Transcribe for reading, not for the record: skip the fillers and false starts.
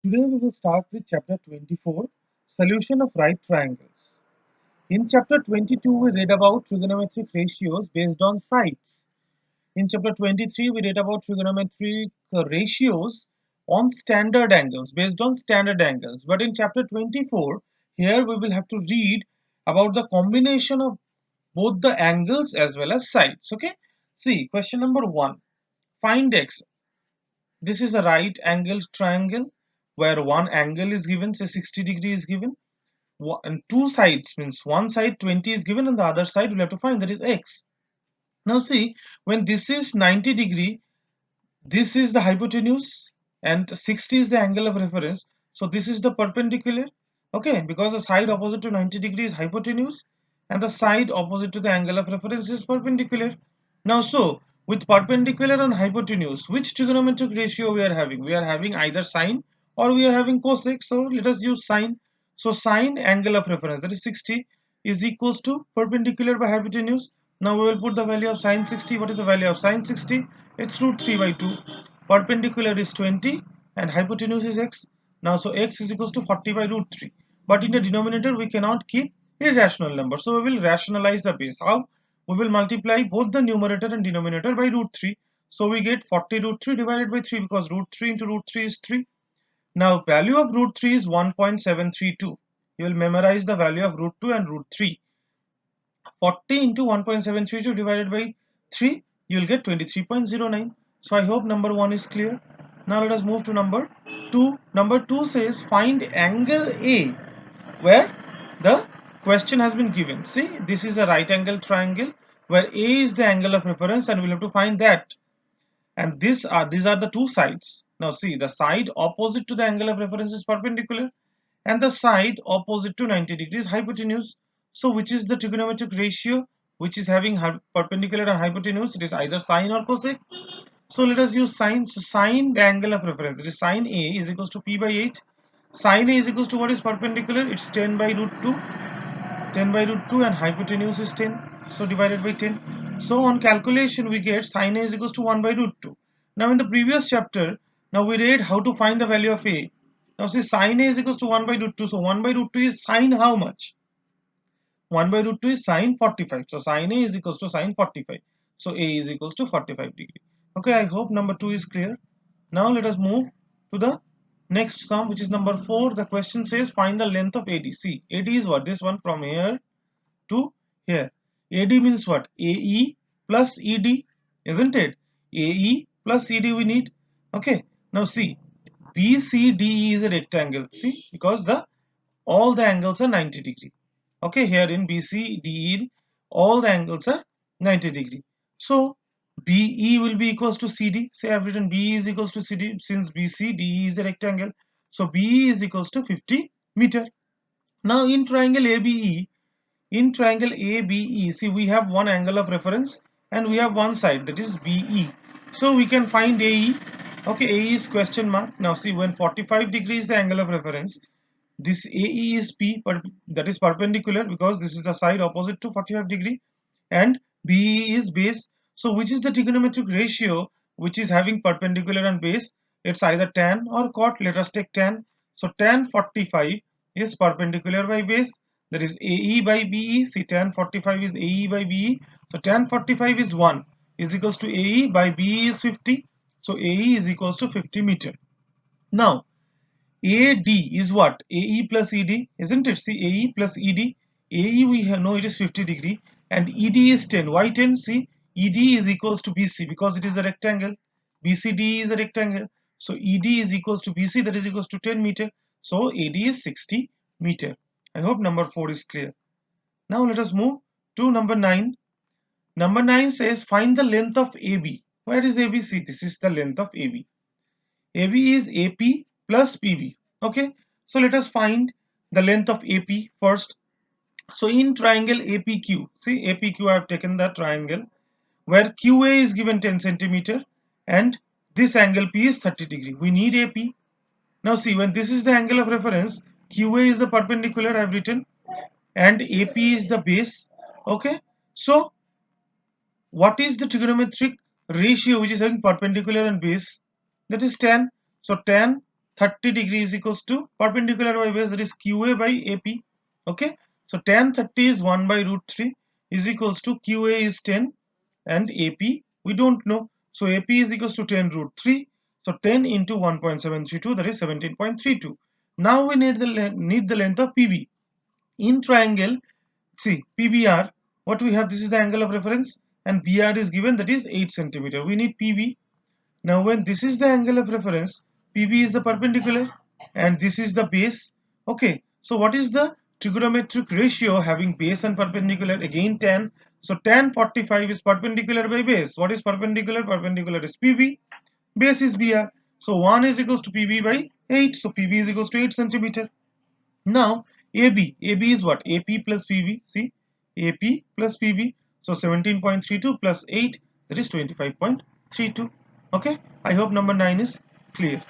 Today we will start with chapter 24, Solution of Right Triangles. In chapter 22, we read about trigonometric ratios based on sides. In chapter 23, we read about trigonometric ratios on standard angles, based on standard angles. But in chapter 24, here we will have to read about the combination of both the angles as well as sides. Okay. See, question number 1. Find x. This is a right angled triangle where one angle is given, say 60 degree is given, and two sides means one side 20 is given and the other side we'll have to find, that is x. Now see, when this is 90 degree, this is the hypotenuse and 60 is the angle of reference. So this is the perpendicular, okay, because the side opposite to 90 degree is hypotenuse and the side opposite to the angle of reference is perpendicular. Now so with perpendicular and hypotenuse, which trigonometric ratio we are having? We are having either sine or we are having cosec. So let us use sine. So sine angle of reference, that is 60, is equals to perpendicular by hypotenuse. Now we will put the value of sine 60. What is the value of sine 60? It's root 3 by 2. Perpendicular is 20 and hypotenuse is x. Now so x is equals to 40 by root 3. But in the denominator we cannot keep irrational number. So we will rationalize the base. How? We will multiply both the numerator and denominator by root 3. So we get 40 root 3 divided by 3, because root 3 into root 3 is 3. Now value of root 3 is 1.732. You will memorize the value of root 2 and root 3. 40 into 1.732 divided by 3, you will get 23.09. So I hope number 1 is clear. Now let us move to number 2. Number 2 says find angle A, where the question has been given. See, this is a right angle triangle where A is the angle of reference and we'll have to find that. And these are the two sides. Now see, the side opposite to the angle of reference is perpendicular and the side opposite to 90 degrees hypotenuse. So which is the trigonometric ratio which is having perpendicular and hypotenuse? It is either sine or cosec. So let us use sine. So sine the angle of reference, it is sine A is equals to P by 8. Sine A is equals to what is perpendicular? It's 10 by root 2. 10 by root 2 and hypotenuse is 10. So divided by 10. So on calculation we get sine A is equals to 1 by root 2. Now in the previous chapter, now we read how to find the value of A. Now see, sine A is equals to 1 by root 2. So 1 by root 2 is sine how much? 1 by root 2 is sine 45. So sine A is equals to sine 45. So A is equals to 45 degree. Okay, I hope number 2 is clear. Now let us move to the next sum, which is number 4. The question says find the length of AD. See, AD is what? This one from here to here. AD means what? AE plus ED, isn't it? AE plus ED we need. Okay. Now see, BCDE is a rectangle. See, because all the angles are 90 degree. Okay, here in BCDE, all the angles are 90 degree. So BE will be equals to CD. Say I've written BE is equals to CD since BCDE is a rectangle. So BE is equals to 50 meter. Now in triangle ABE, see, we have one angle of reference and we have one side, that is BE. So we can find AE. Okay, AE is question mark. Now see, when 45 degrees the angle of reference, this AE is P, but that is perpendicular because this is the side opposite to 45 degree, and BE is base. So which is the trigonometric ratio which is having perpendicular and base? It's either tan or cot. Let us take tan. So tan 45 is perpendicular by base, that is AE by BE. See, tan 45 is AE by BE. So tan 45 is 1 is equals to AE by BE is 50. So AE is equals to 50 meter. Now AD is what? AE plus ED, isn't it? See, AE plus ED. AE we know it is 50 degree and ED is 10. Why 10? See, ED is equals to BC because it is a rectangle. BCD is a rectangle. So ED is equals to BC, that is equals to 10 meter. So AD is 60 meter. I hope number 4 is clear. Now let us move to number 9. Number 9 says find the length of AB. Where is AB? See, this is the length of AB. AB is AP plus PB. Okay, so let us find the length of AP first. So in triangle APQ, see APQ, I have taken the triangle where QA is given 10 centimeter and this angle P is 30 degree. We need AP. Now see, when this is the angle of reference, QA is the perpendicular I have written and AP is the base. Okay, so what is the trigonometric ratio which is having perpendicular and base? That is tan. So tan 30 degree is equals to perpendicular by base, that is QA by AP. Okay, so tan 30 is 1 by root 3 is equals to QA is 10 and AP we don't know. So AP is equals to 10 root 3. So 10 into 1.732, that is 17.32. Now we need the length of PB. In triangle, see PBR, what we have, this is the angle of reference, and BR is given, that is 8 centimeter. We need PB. Now when this is the angle of reference, PB is the perpendicular and this is the base. Okay, so what is the trigonometric ratio having base and perpendicular? Again tan. So tan 45 is perpendicular by base. What is perpendicular? Perpendicular is PB, base is BR. So 1 is equals to PB by 8. So PB is equals to 8 centimeter. Now AB is what? AP plus PB. See, AP plus PB. So 17.32 plus 8, that is 25.32. Okay, I hope number 9 is clear.